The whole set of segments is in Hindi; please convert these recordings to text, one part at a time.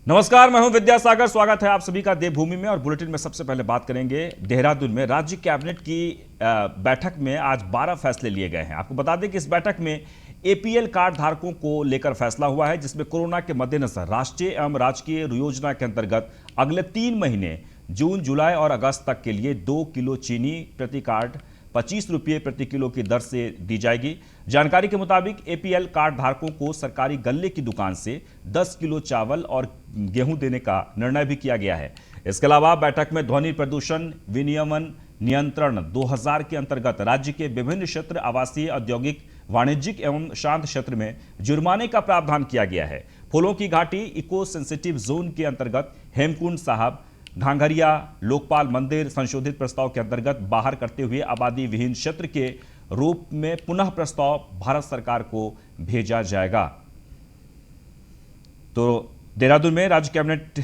नमस्कार, मैं हूं विद्यासागर। स्वागत है आप सभी का देवभूमि में। और बुलेटिन में सबसे पहले बात करेंगे देहरादून में राज्य कैबिनेट की बैठक में आज 12 फैसले लिए गए हैं। आपको बता दें कि इस बैठक में एपीएल कार्ड धारकों को लेकर फैसला हुआ है, जिसमें कोरोना के मद्देनजर राष्ट्रीय एवं राजकीय योजना के अंतर्गत अगले 3 महीने जून, जुलाई और अगस्त तक के लिए 2 किलो चीनी प्रति कार्ड 25 रुपये प्रति किलो की दर से दी जाएगी। जानकारी के मुताबिक एपीएल कार्ड धारकों को सरकारी गल्ले की दुकान से 10 किलो चावल और गेहूं देने का निर्णय भी किया गया है। इसके अलावा बैठक में ध्वनि प्रदूषण विनियमन नियंत्रण 2000 के अंतर्गत राज्य के विभिन्न क्षेत्र, आवासीय, औद्योगिक, वाणिज्यिक एवं शांत क्षेत्र में जुर्माने का प्रावधान किया गया है। फूलों की घाटी इको सेंसिटिव जोन के अंतर्गत हेमकुंड साहब, घांघरिया, लोकपाल मंदिर संशोधित प्रस्ताव के अंतर्गत बाहर करते हुए आबादी विहीन क्षेत्र के रूप में पुनः प्रस्ताव भारत सरकार को भेजा जाएगा। तो देहरादून में राज्य कैबिनेट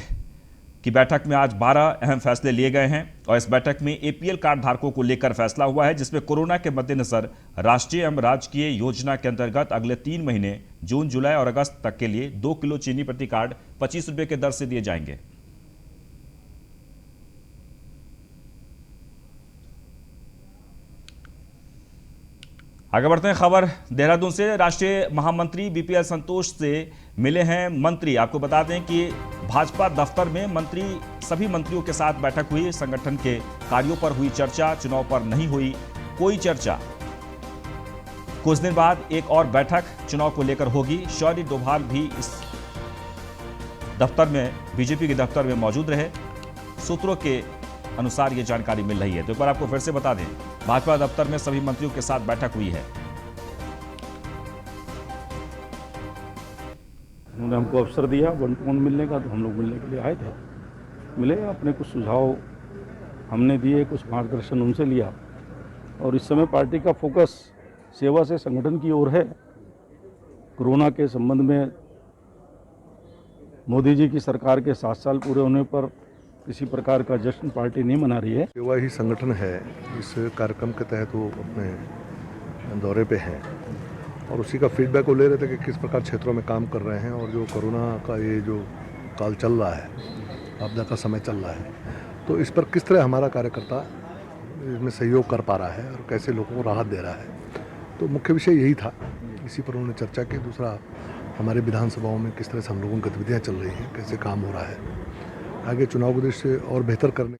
की बैठक में आज 12 अहम फैसले लिए गए हैं और इस बैठक में एपीएल कार्ड धारकों को लेकर फैसला हुआ है, जिसमें कोरोना के मद्देनजर राष्ट्रीय एवं राजकीय योजना के अंतर्गत अगले 3 महीने जून, जुलाई और अगस्त तक के लिए 2 किलो चीनी प्रति कार्ड 25 रुपये की दर से दिए जाएंगे। आगे बढ़ते हैं। खबर देहरादून से। राष्ट्रीय महामंत्री बीपीएल संतोष से मिले हैं मंत्री। आपको बता दें कि भाजपा दफ्तर में सभी मंत्रियों के साथ बैठक हुई। संगठन के कार्यों पर हुई चर्चा, चुनाव पर नहीं हुई कोई चर्चा। कुछ दिन बाद एक और बैठक चुनाव को लेकर होगी। शौर्य डोभाल भी इस दफ्तर में, बीजेपी के दफ्तर में मौजूद रहे। सूत्रों के अनुसार यह जानकारी मिल रही है। तो एक बार आपको फिर से बता दें, भाजपा दफ्तर में सभी मंत्रियों के साथ बैठक हुई है। उन्होंने हमको अवसर दिया 1 to 1 मिलने का, तो हम लोग मिलने के लिए आए थे। मिले, अपने कुछ सुझाव हमने दिए, कुछ मार्गदर्शन उनसे लिया। और इस समय पार्टी का फोकस सेवा से संगठन की ओर है। कोरोना के संबंध में मोदी जी की सरकार के 7 साल पूरे होने पर किसी प्रकार का जश्न पार्टी नहीं मना रही है। सेवा ही संगठन है। इस कार्यक्रम के तहत वो अपने दौरे पे हैं और उसी का फीडबैक वो ले रहे थे कि किस प्रकार क्षेत्रों में काम कर रहे हैं और जो कोरोना का ये जो काल चल रहा है, आपदा का समय चल रहा है, तो इस पर किस तरह हमारा कार्यकर्ता इसमें सहयोग कर पा रहा है और कैसे लोगों को राहत दे रहा है। तो मुख्य विषय यही था, इसी पर उन्होंने चर्चा की। दूसरा, हमारे विधानसभाओं में किस तरह से हम लोगों की गतिविधियाँ चल रही हैं, कैसे काम हो रहा है, आगे चुनाव को दृष्टि और बेहतर करने।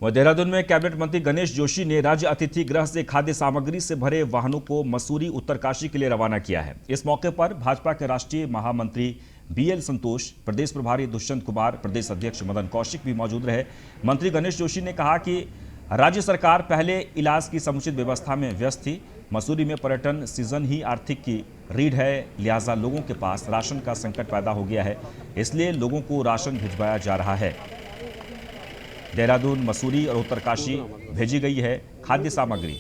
वह देहरादून में कैबिनेट मंत्री गणेश जोशी ने राज्य अतिथि गृह से खाद्य सामग्री से भरे वाहनों को मसूरी, उत्तरकाशी के लिए रवाना किया है। इस मौके पर भाजपा के राष्ट्रीय महामंत्री बीएल संतोष, प्रदेश प्रभारी दुष्यंत कुमार, प्रदेश अध्यक्ष मदन कौशिक भी मौजूद रहे। मंत्री गणेश जोशी ने कहा कि राज्य सरकार पहले इलाज की समुचित व्यवस्था में व्यस्त थी। मसूरी में पर्यटन सीजन ही आर्थिक की रीढ़ है, लिहाजा लोगों के पास राशन का संकट पैदा हो गया है, इसलिए लोगों को राशन भिजवाया जा रहा है। देहरादून, मसूरी और उत्तरकाशी भेजी गई है खाद्य सामग्री।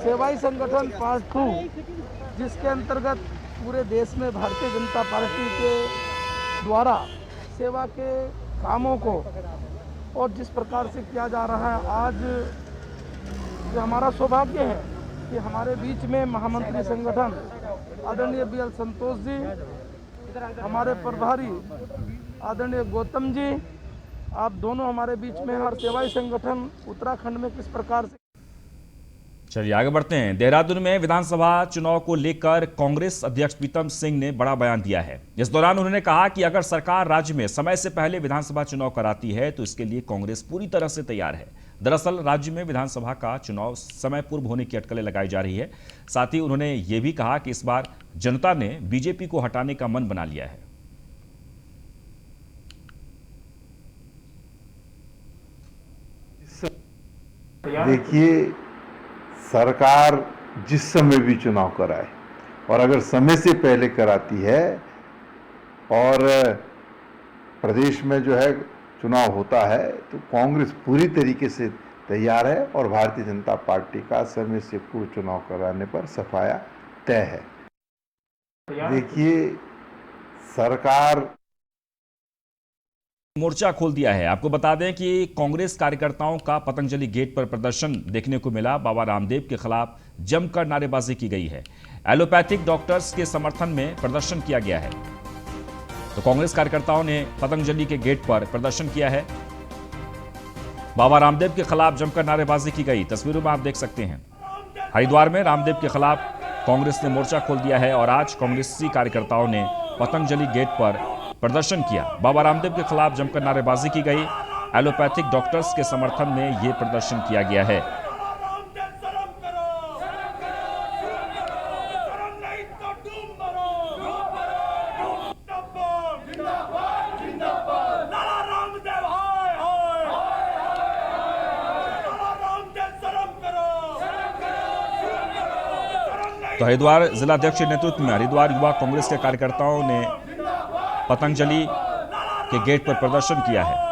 सेवाई संगठन पार्ट 2, जिसके अंतर्गत पूरे देश में भारतीय जनता पार्टी के द्वारा सेवा के कामों को और जिस प्रकार से किया जा रहा है, आज ये हमारा सौभाग्य है कि हमारे बीच में महामंत्री संगठन आदरणीय बीएल संतोष जी, हमारे प्रभारी आदरणीय गौतम जी, आप दोनों हमारे बीच में हैं। और सेवाई संगठन उत्तराखंड में किस प्रकार से। चलिए आगे बढ़ते हैं। देहरादून में विधानसभा चुनाव को लेकर कांग्रेस अध्यक्ष प्रीतम सिंह ने बड़ा बयान दिया है। इस दौरान उन्होंने कहा कि अगर सरकार राज्य में समय से पहले विधानसभा चुनाव कराती है तो इसके लिए कांग्रेस पूरी तरह से तैयार है। दरअसल राज्य में विधानसभा का चुनाव समय पूर्व होने की अटकलें लगाई जा रही है। साथ ही उन्होंने ये भी कहा कि इस बार जनता ने बीजेपी को हटाने का मन बना लिया है। देखिए, सरकार जिस समय भी चुनाव कराए और अगर समय से पहले कराती है और प्रदेश में जो है चुनाव होता है तो कांग्रेस पूरी तरीके से तैयार है और भारतीय जनता पार्टी का समय से पूर्व चुनाव कराने पर सफाया तय है। देखिए, सरकार मोर्चा खोल दिया है। आपको बता दें कि कांग्रेस कार्यकर्ताओं का पतंजलि गेट पर प्रदर्शन देखने को मिला। बाबा रामदेव के खिलाफ जमकर नारेबाजी की गई है। एलोपैथिक डॉक्टर्स के समर्थन में प्रदर्शन किया गया है। तो कांग्रेस कार्यकर्ताओं ने पतंजलि के गेट पर प्रदर्शन किया है। बाबा रामदेव के खिलाफ जमकर नारेबाजी की गई। तस्वीरों में आप देख सकते हैं, हरिद्वार में रामदेव के खिलाफ कांग्रेस ने मोर्चा खोल दिया है और आज कांग्रेसी कार्यकर्ताओं ने पतंजलि गेट पर प्रदर्शन किया। बाबा रामदेव के खिलाफ जमकर नारेबाजी की गई। एलोपैथिक डॉक्टर्स के समर्थन में यह प्रदर्शन किया गया है। तो हरिद्वार जिलाध्यक्ष के नेतृत्व में हरिद्वार युवा कांग्रेस के कार्यकर्ताओं ने पतंजलि के गेट पर प्रदर्शन किया है।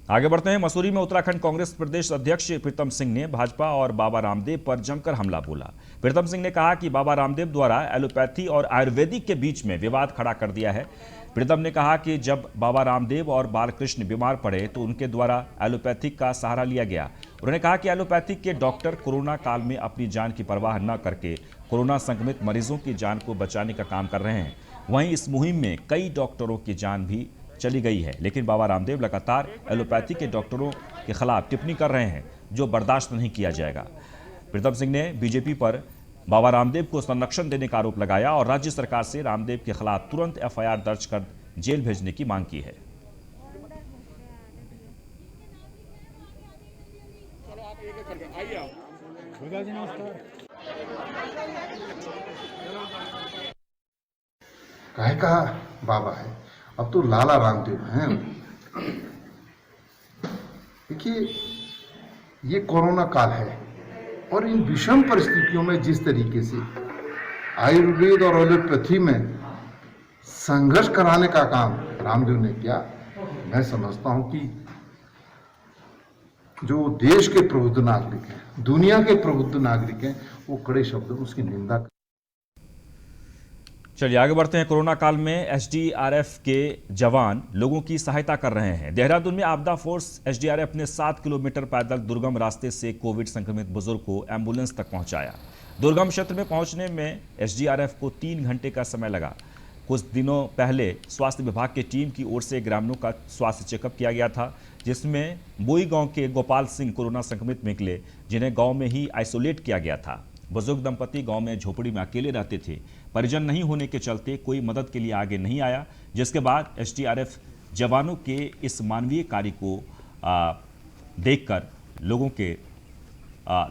आगे बढ़ते हैं। मसूरी में उत्तराखंड कांग्रेस प्रदेश अध्यक्ष प्रीतम सिंह ने भाजपा और बाबा रामदेव पर जमकर हमला बोला। प्रीतम सिंह ने कहा कि बाबा रामदेव द्वारा एलोपैथी और आयुर्वेदिक के बीच में विवाद खड़ा कर दिया है। प्रीतम ने कहा कि जब बाबा रामदेव और बालकृष्ण बीमार पड़े तो उनके द्वारा एलोपैथिक का सहारा लिया गया। उन्होंने कहा कि एलोपैथिक के डॉक्टर कोरोना काल में अपनी जान की परवाह न करके कोरोना संक्रमित मरीजों की जान को बचाने का काम कर रहे हैं। वहीं इस मुहिम में कई डॉक्टरों की जान भी चली गई है, लेकिन बाबा रामदेव लगातार एलोपैथी के डॉक्टरों के खिलाफ टिप्पणी कर रहे हैं, जो बर्दाश्त नहीं किया जाएगा। प्रीतम सिंह ने बीजेपी पर बाबा रामदेव को संरक्षण देने का आरोप लगाया और राज्य सरकार से रामदेव के खिलाफ तुरंत एफआईआर दर्ज कर जेल भेजने की मांग की है। काहे का बाबा है, अब तो लाला रामदेव हैं। देखिए, ये कोरोना काल है और इन विषम परिस्थितियों में जिस तरीके से आयुर्वेद और एलोपैथी में संघर्ष कराने का काम रामदेव ने किया, मैं समझता हूं कि जो देश के प्रबुद्ध नागरिक हैं, दुनिया के प्रबुद्ध नागरिक हैं, वो कड़े शब्दों में उसकी निंदा कर। चलिए आगे बढ़ते हैं। कोरोना काल में एसडीआरएफ के जवान लोगों की सहायता कर रहे हैं। देहरादून में आपदा फोर्स एसडीआरएफ ने 7 किलोमीटर पैदल दुर्गम रास्ते से कोविड संक्रमित बुजुर्ग को एम्बुलेंस तक पहुंचाया। दुर्गम क्षेत्र में पहुंचने में एसडीआरएफ को 3 घंटे का समय लगा। कुछ दिनों पहले स्वास्थ्य विभाग की टीम की ओर से ग्रामीणों का स्वास्थ्य चेकअप किया गया था, जिसमें बोई गांव के गोपाल सिंह कोरोना संक्रमित निकले, जिन्हें गांव में ही आइसोलेट किया गया था। बुजुर्ग दंपति गांव में झोपड़ी में अकेले रहते थे। परिजन नहीं होने के चलते कोई मदद के लिए आगे नहीं आया, जिसके बाद एसडीआरएफ जवानों के इस मानवीय कार्य को देखकर लोगों के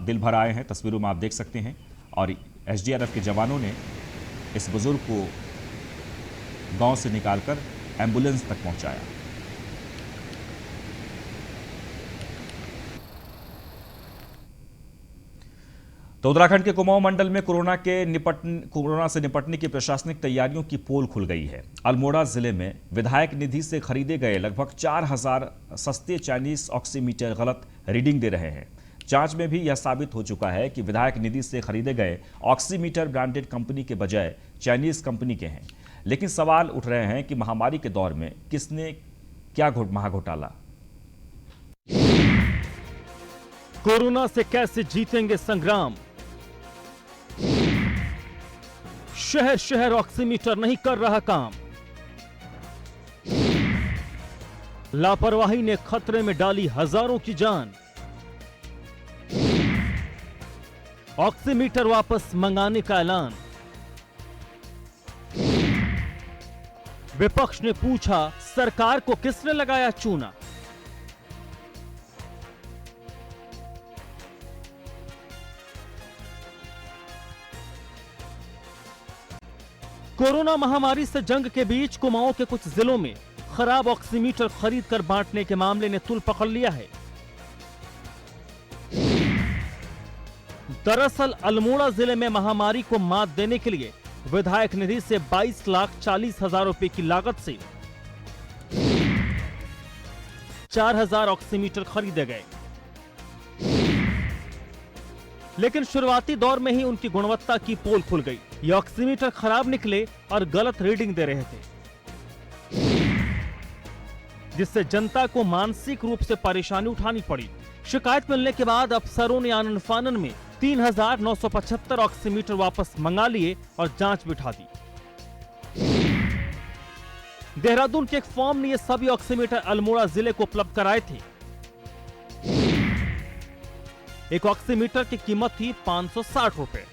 दिल भर आए हैं। तस्वीरों में आप देख सकते हैं। और एसडीआरएफ के जवानों ने इस बुजुर्ग को गांव से निकालकर एम्बुलेंस तक पहुंचाया। तो उत्तराखंड के कुमाऊं मंडल में कोरोना से निपटने की प्रशासनिक तैयारियों की पोल खुल गई है। अल्मोड़ा जिले में विधायक निधि से खरीदे गए लगभग 4000 सस्ते चाइनीज ऑक्सीमीटर गलत रीडिंग दे रहे हैं। जांच में भी यह साबित हो चुका है कि विधायक निधि से खरीदे गए ऑक्सीमीटर ब्रांडेड कंपनी के बजाय चाइनीज कंपनी के हैं। लेकिन सवाल उठ रहे हैं कि महामारी के दौर में किसने क्या महाघोटाला। कोरोना से कैसे जीतेंगे संग्राम। शहर शहर ऑक्सीमीटर नहीं कर रहा काम। लापरवाही ने खतरे में डाली हजारों की जान। ऑक्सीमीटर वापस मंगाने का ऐलान। विपक्ष ने पूछा, सरकार को किसने लगाया चूना। कोरोना महामारी से जंग के बीच कुमाऊं के कुछ जिलों में खराब ऑक्सीमीटर खरीदकर बांटने के मामले ने तूल पकड़ लिया है। दरअसल अल्मोड़ा जिले में महामारी को मात देने के लिए विधायक निधि से 22,40,000 रुपए की लागत से 4,000 ऑक्सीमीटर खरीदे गए। लेकिन शुरुआती दौर में ही उनकी गुणवत्ता की पोल खुल गई। ये ऑक्सीमीटर खराब निकले और गलत रीडिंग दे रहे थे, जिससे जनता को मानसिक रूप से परेशानी उठानी पड़ी। शिकायत मिलने के बाद अफसरों ने आनन फानन में 3,975 ऑक्सीमीटर वापस मंगा लिए और जांच बिठा दी। देहरादून के एक फर्म ने ये सभी ऑक्सीमीटर अल्मोड़ा जिले को उपलब्ध कराए थे। एक ऑक्सीमीटर की कीमत थी 560 रुपए।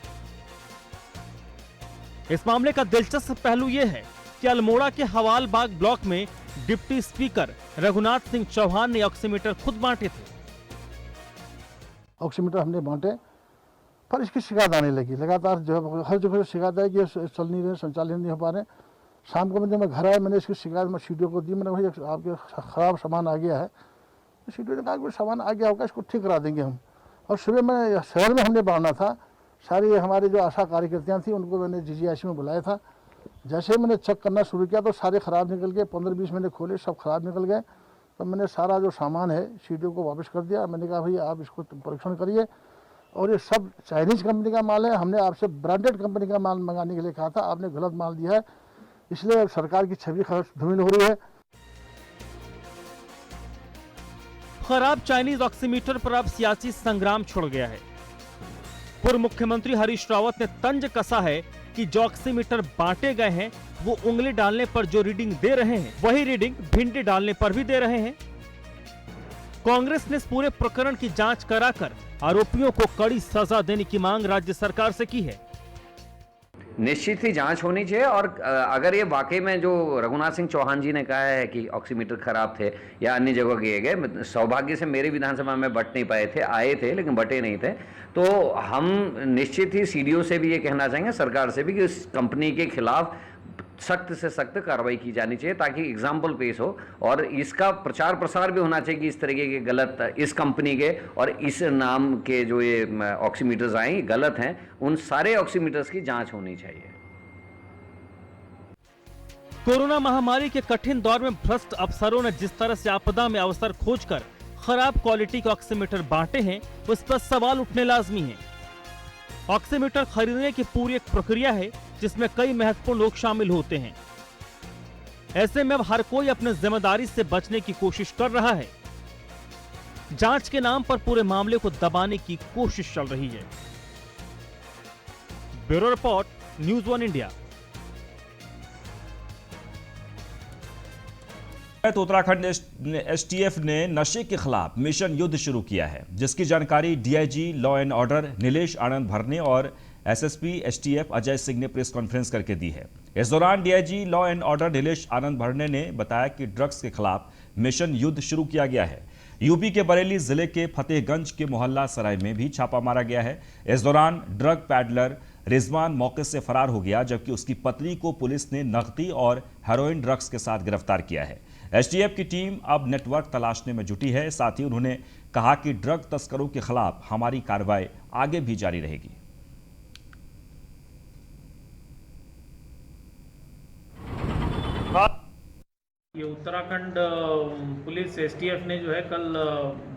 इस मामले का दिलचस्प पहलू यह है कि अल्मोड़ा के हवालबाग ब्लॉक में डिप्टी स्पीकर रघुनाथ सिंह चौहान ने ऑक्सीमीटर खुद बांटे थे। ऑक्सीमीटर हमने बांटे, पर इसकी शिकायत आने लगी लगातार। जो हर जगह शिकायत है कि चल नहीं रहे, संचालित नहीं हो पा रहे। शाम को जब मैं घर आया, मैंने इसकी शिकायत मैं सीडीओ को दी। मैंने भाई आपके खराब सामान आ गया है। सीडीओ ने कहा कि सामान आ गया होगा, इसको ठीक करा देंगे हम। और सुबह मैं शहर में हमने बांटना था, सारी हमारे जो आशा कार्यकर्तियाँ थी उनको मैंने जीजीआईसी में बुलाया था। जैसे ही मैंने चेक करना शुरू किया तो सारे खराब निकल गए। 15-20 मैंने खोले, सब खराब निकल गए। तो मैंने सारा जो सामान है सीडीओ को वापस कर दिया। मैंने कहा भाई आप इसको परीक्षण करिए, और ये सब चाइनीज कंपनी का माल है। हमने आपसे ब्रांडेड कंपनी का माल मंगाने के लिए कहा था, आपने गलत माल दिया है, इसलिए अब सरकार की छवि धूमिल हो रही है। खराब चाइनीज ऑक्सीमीटर पर अब सियासी संग्राम छिड़ गया है। पूर्व मुख्यमंत्री हरीश रावत ने तंज कसा है कि जो ऑक्सीमीटर बांटे गए हैं वो उंगली डालने पर जो रीडिंग दे रहे हैं वही रीडिंग भिंडी डालने पर भी दे रहे हैं। कांग्रेस ने इस पूरे प्रकरण की जांच कराकर आरोपियों को कड़ी सजा देने की मांग राज्य सरकार से की है। निश्चित ही जांच होनी चाहिए, और अगर ये वाकई में जो रघुनाथ सिंह चौहान जी ने कहा है कि ऑक्सीमीटर खराब थे या अन्य जगह किए गए, सौभाग्य से मेरी विधानसभा में बट नहीं पाए थे, आए थे लेकिन बटे नहीं थे, तो हम निश्चित ही सीडीओ से भी ये कहना चाहेंगे, सरकार से भी, कि इस कंपनी के खिलाफ सख्त से सख्त कार्रवाई की जानी चाहिए ताकि एग्जाम्पल पेश हो, और इसका प्रचार प्रसार भी होना चाहिए कि इस तरीके के गलत, इस कंपनी के और इस नाम के जो ये ऑक्सीमीटर्स आए गलत हैं, उन सारे ऑक्सीमीटर्स की जांच होनी चाहिए। कोरोना महामारी के कठिन दौर में भ्रष्ट अफसरों ने जिस तरह से आपदा में अवसर खोजकर खराब क्वालिटी के ऑक्सीमीटर बांटे हैं, उस पर सवाल उठने लाजमी है। ऑक्सीमीटर खरीदने की पूरी एक प्रक्रिया है जिसमें कई महत्वपूर्ण लोग शामिल होते हैं। ऐसे में अब हर कोई अपने जिम्मेदारी से बचने की कोशिश कर रहा है। जांच के नाम पर पूरे मामले को दबाने की कोशिश चल रही है। Bureau report, news 1 India. तो उत्तराखंड एसटीएफ ने नशे के खिलाफ मिशन युद्ध शुरू किया है, जिसकी जानकारी DIG law and order Nilesh Anand Bharne और एसएसपी एसटीएफ अजय सिंह ने प्रेस कॉन्फ्रेंस करके दी है। इस दौरान DIG law and order Nilesh Anand Bharne ने बताया कि ड्रग्स के खिलाफ मिशन युद्ध शुरू किया गया है। यूपी के बरेली जिले के फतेहगंज के मोहल्ला सराय में भी छापा मारा गया है। इस दौरान ड्रग पैडलर रिजवान मौके से फरार हो गया, जबकि उसकी पत्नी को पुलिस ने नकदी और हेरोइन ड्रग्स के साथ गिरफ्तार किया है। एसटीएफ की टीम अब नेटवर्क तलाशने में जुटी है। साथ ही उन्होंने कहा कि ड्रग तस्करों के खिलाफ हमारी कार्रवाई आगे भी जारी रहेगी। ये उत्तराखंड पुलिस एसटीएफ ने जो है कल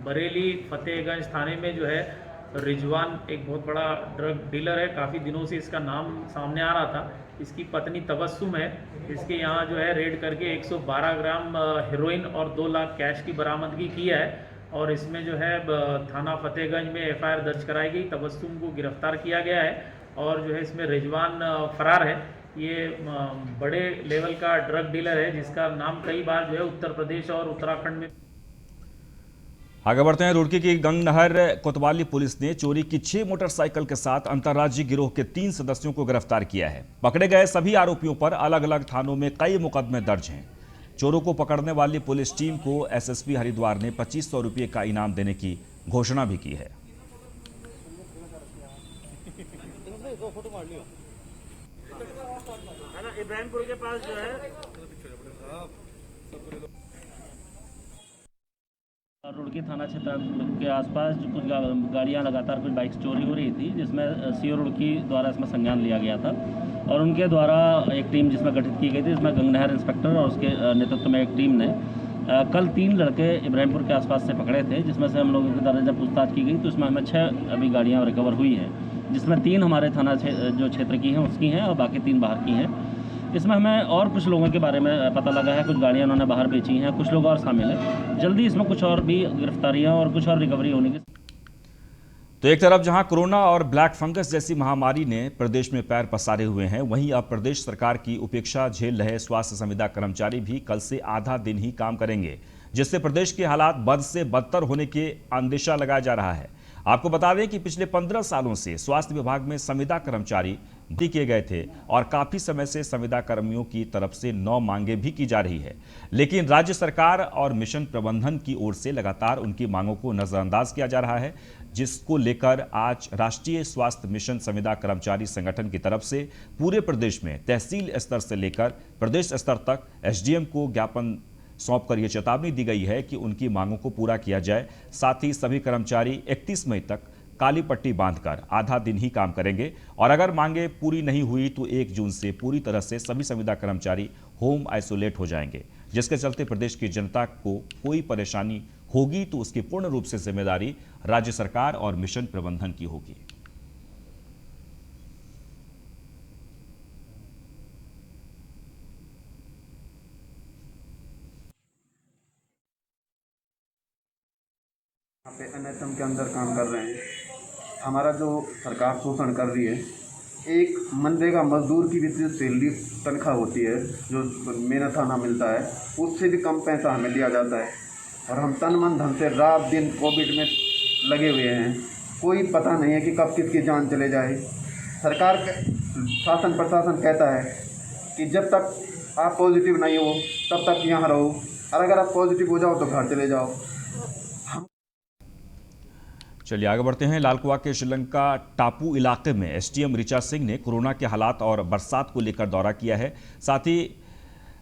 बरेली फतेहगंज थाने में जो है रिजवान, एक बहुत बड़ा ड्रग डीलर है, काफ़ी दिनों से इसका नाम सामने आ रहा था। इसकी पत्नी तबस्सुम है। इसके यहाँ जो है रेड करके 112 ग्राम हेरोइन और 2 लाख कैश की बरामदगी की है, और इसमें जो है थाना फतेहगंज में एफआईआर दर्ज कराई गई। तबस्सुम को गिरफ्तार किया गया है, और जो है इसमें रिजवान फरार है। ये बड़े लेवल का ड्रग डीलर है जिसका नाम कई बार जो है उत्तर प्रदेश और उत्तराखंड में। आगे बढ़ते हैं। रुड़की की गंगनहर कोतवाली पुलिस ने चोरी की 6 मोटरसाइकिल के साथ अंतर्राज्यीय गिरोह के 3 सदस्यों को गिरफ्तार किया है। पकड़े गए सभी आरोपियों पर अलग अलग थानों में कई मुकदमे दर्ज हैं। चोरों को पकड़ने वाली पुलिस टीम को एसएसपी हरिद्वार ने 2500 रुपये का इनाम देने की घोषणा भी की है। इब्राहिमपुर के पास जो है रुड़की थाना क्षेत्र के आसपास कुछ गाड़ियां लगातार कुछ बाइक्स चोरी हो रही थी, जिसमें सीओ रुड़की द्वारा इसमें संज्ञान लिया गया था, और उनके द्वारा एक टीम जिसमें गठित की गई थी, इसमें गंगनहर इंस्पेक्टर और उसके नेतृत्व में एक टीम ने कल 3 लड़के इब्राहिमपुर के आसपास से पकड़े थे, जिसमें से हम लोगों के द्वारा जब पूछताछ की गई तो उसमें हमें 6 अभी गाड़ियाँ रिकवर हुई हैं, जिसमें 3 हमारे थाना जो क्षेत्र की हैं उसकी हैं और बाकी 3 बाहर की हैं। इसमें हमें और कुछ लोगों के बारे में पता लगा है, कुछ गाड़ियाँ उन्होंने बाहर बेची हैं, कुछ लोग और शामिल हैं। जल्दी इसमें कुछ और भी गिरफ्तारियाँ और कुछ और रिकवरी होने की। तो एक तरफ जहां कोरोना और ब्लैक फंगस जैसी महामारी ने प्रदेश में पैर पसारे हुए हैं, वहीं अब प्रदेश सरकार की उपेक्षा झेल रहे स्वास्थ्य संविदा कर्मचारी भी कल से आधा दिन ही काम करेंगे, जिससे प्रदेश के हालात बद से बदतर होने के अंदेशा लगाया जा रहा है। आपको बता दें कि पिछले 15 सालों से स्वास्थ्य विभाग में संविदा कर्मचारी भर्ती किए गए थे और काफी समय से संविदा कर्मियों की तरफ से 9 मांगे भी की जा रही है, लेकिन राज्य सरकार और मिशन प्रबंधन की ओर से लगातार उनकी मांगों को नजरअंदाज किया जा रहा है, जिसको लेकर आज राष्ट्रीय स्वास्थ्य मिशन संविदा कर्मचारी संगठन की तरफ से पूरे प्रदेश में तहसील स्तर से लेकर प्रदेश स्तर तक एसडीएम को ज्ञापन सौंपकर यह चेतावनी दी गई है कि उनकी मांगों को पूरा किया जाए। साथ ही सभी कर्मचारी 31 मई तक काली पट्टी बांधकर आधा दिन ही काम करेंगे और अगर मांगे पूरी नहीं हुई तो 1 जून से पूरी तरह से सभी संविदा कर्मचारी होम आइसोलेट हो जाएंगे, जिसके चलते प्रदेश की जनता को कोई परेशानी होगी तो उसकी पूर्ण रूप से जिम्मेदारी राज्य सरकार और मिशन प्रबंधन की होगी। यहाँ पे एनएचएम के अंदर काम कर रहे हैं। हमारा जो सरकार शोषण कर रही है, एक मनरेगा मजदूर की भी जो सैलरी तनख्वाह होती है, जो मेहनत थाना मिलता है, उससे भी कम पैसा हमें दिया जाता है और हम तन मन धन से रात दिन कोविड में लगे हुए हैं। कोई पता नहीं है कि कब किसकी जान चले जाए। सरकार शासन प्रशासन कहता है कि जब तक आप पॉजिटिव नहीं हो तब तक यहाँ रहो और अगर आप पॉजिटिव हो जाओ तो घर चले जाओ। चलिए आगे बढ़ते हैं। लालकुआ के श्रीलंका टापू इलाके में एसडीएम ऋचा सिंह ने कोरोना के हालात और बरसात को लेकर दौरा किया है। साथ ही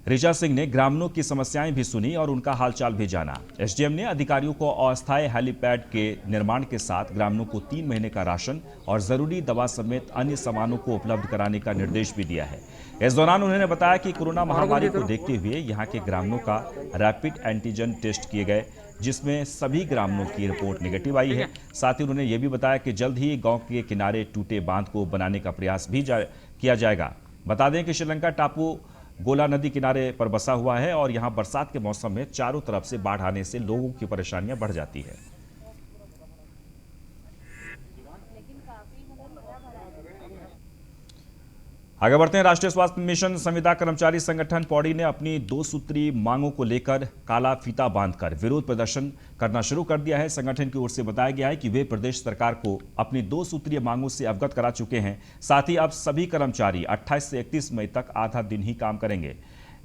ऋचा सिंह ने ग्रामीणों की समस्याएं भी सुनी और उनका हालचाल भी जाना। एसडीएम ने अधिकारियों को अस्थायी हेलीपैड के निर्माण के साथ ग्रामीणों को 3 महीने का राशन और जरूरी दवा समेत अन्य सामानों को उपलब्ध कराने का निर्देश भी दिया है। इस दौरान उन्होंने बताया कि कोरोना महामारी को देखते हुए यहाँ के ग्रामीणों का रैपिड एंटीजन टेस्ट किए गए, जिसमें सभी ग्रामीणों की रिपोर्ट नेगेटिव आई है। साथ ही उन्होंने ये भी बताया कि जल्द ही गांव के किनारे टूटे बांध को बनाने का प्रयास भी किया जाएगा। बता दें कि श्रीलंका टापू गोला नदी किनारे पर बसा हुआ है और यहां बरसात के मौसम में चारों तरफ से बाढ़ आने से लोगों की परेशानियां बढ़ जाती है। आगे बढ़ते हैं। राष्ट्रीय स्वास्थ्य मिशन संविदा कर्मचारी संगठन पौड़ी ने अपनी 2 सूत्री मांगों को लेकर काला फीता बांधकर विरोध प्रदर्शन करना शुरू कर दिया है। संगठन की ओर से बताया गया है कि वे प्रदेश सरकार को अपनी 2 सूत्रीय मांगों से अवगत करा चुके हैं। साथ ही अब सभी कर्मचारी 28 से 31 मई तक आधा दिन ही काम करेंगे।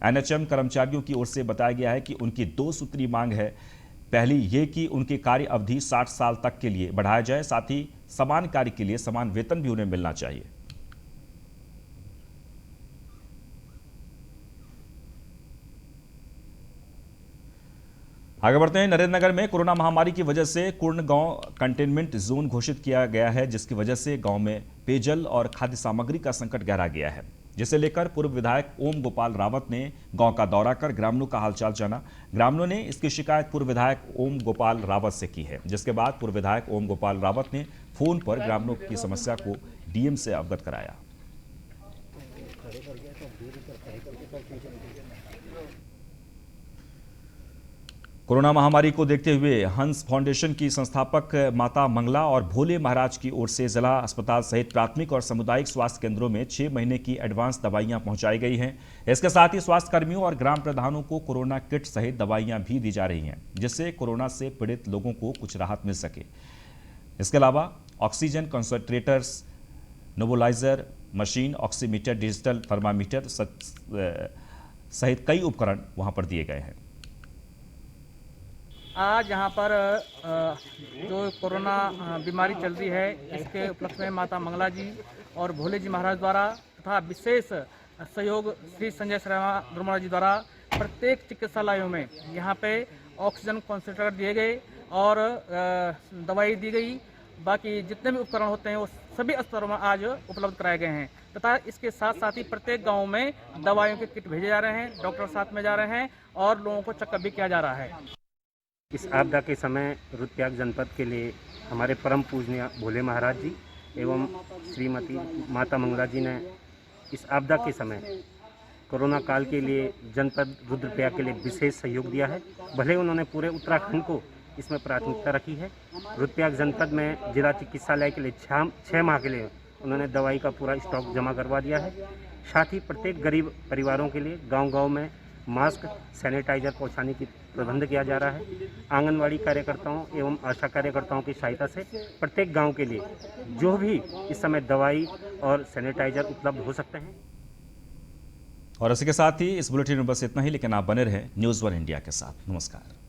एनएचएम कर्मचारियों की ओर से बताया गया है कि उनकी 2 सूत्रीय मांग है। पहली ये कि उनकी कार्य अवधि 60 साल तक के लिए बढ़ाया जाए, साथ ही समान कार्य के लिए समान वेतन भी उन्हें मिलना चाहिए। आगे बढ़ते हैं। नरेंद्रनगर में कोरोना महामारी की वजह से कुर्ण गांव कंटेनमेंट जोन घोषित किया गया है, जिसकी वजह से गांव में पेयजल और खाद्य सामग्री का संकट गहरा गया है, जिसे लेकर पूर्व विधायक ओम गोपाल रावत ने गांव का दौरा कर ग्रामीणों का हालचाल जाना। ग्रामीणों ने इसकी शिकायत पूर्व विधायक ओम गोपाल रावत से की है, जिसके बाद पूर्व विधायक ओम गोपाल रावत ने फोन पर ग्रामीणों की समस्या को डीएम से अवगत कराया। कोरोना महामारी को देखते हुए हंस फाउंडेशन की संस्थापक माता मंगला और भोले महाराज की ओर से जिला अस्पताल सहित प्राथमिक और सामुदायिक स्वास्थ्य केंद्रों में 6 महीने की एडवांस दवाइयां पहुंचाई गई हैं। इसके साथ ही स्वास्थ्य कर्मियों और ग्राम प्रधानों को कोरोना किट सहित दवाइयां भी दी जा रही हैं, जिससे कोरोना से पीड़ित लोगों को कुछ राहत मिल सके। इसके अलावा oxygen concentrators, nebuliser machine, oximeter, digital thermometer सहित कई उपकरण वहां पर दिए गए हैं। आज यहाँ पर जो कोरोना बीमारी चल रही है, इसके उपलक्ष्य में माता मंगला जी और भोले जी महाराज द्वारा तथा विशेष सहयोग श्री संजय शर्मा द्रोमड़ा जी द्वारा प्रत्येक चिकित्सालयों में यहाँ पे ऑक्सीजन कंसंट्रेटर दिए गए और दवाई दी गई। बाकी जितने भी उपकरण होते हैं वो सभी स्तरों में आज उपलब्ध कराए गए हैं तथा इसके साथ साथ ही प्रत्येक गांव में दवाइयों के किट भेजे जा रहे हैं, डॉक्टर साथ में जा रहे हैं और लोगों को चेकअप भी किया जा रहा है। इस आपदा के समय रुद्रप्रयाग जनपद के लिए हमारे परम पूजनीय भोले महाराज जी एवं श्रीमती माता मंगला जी ने इस आपदा के समय कोरोना काल के लिए जनपद रुद्रप्रयाग के लिए विशेष सहयोग दिया है। भले उन्होंने पूरे उत्तराखंड को इसमें प्राथमिकता रखी है। रुद्रप्रयाग जनपद में जिला चिकित्सालय के लिए 6 माह के लिए उन्होंने दवाई का पूरा स्टॉक जमा करवा दिया है। साथ ही प्रत्येक गरीब परिवारों के लिए गांव-गांव में मास्क, सैनिटाइजर पहुंचाने की प्रबंध किया जा रहा है। आंगनवाड़ी कार्यकर्ताओं एवं आशा कार्यकर्ताओं की सहायता से प्रत्येक गांव के लिए जो भी इस समय दवाई और सैनिटाइजर उपलब्ध हो सकते हैं। और इसी के साथ ही इस बुलेटिन में बस इतना ही, लेकिन आप बने रहें न्यूज़ 1 इंडिया के साथ। नमस्कार।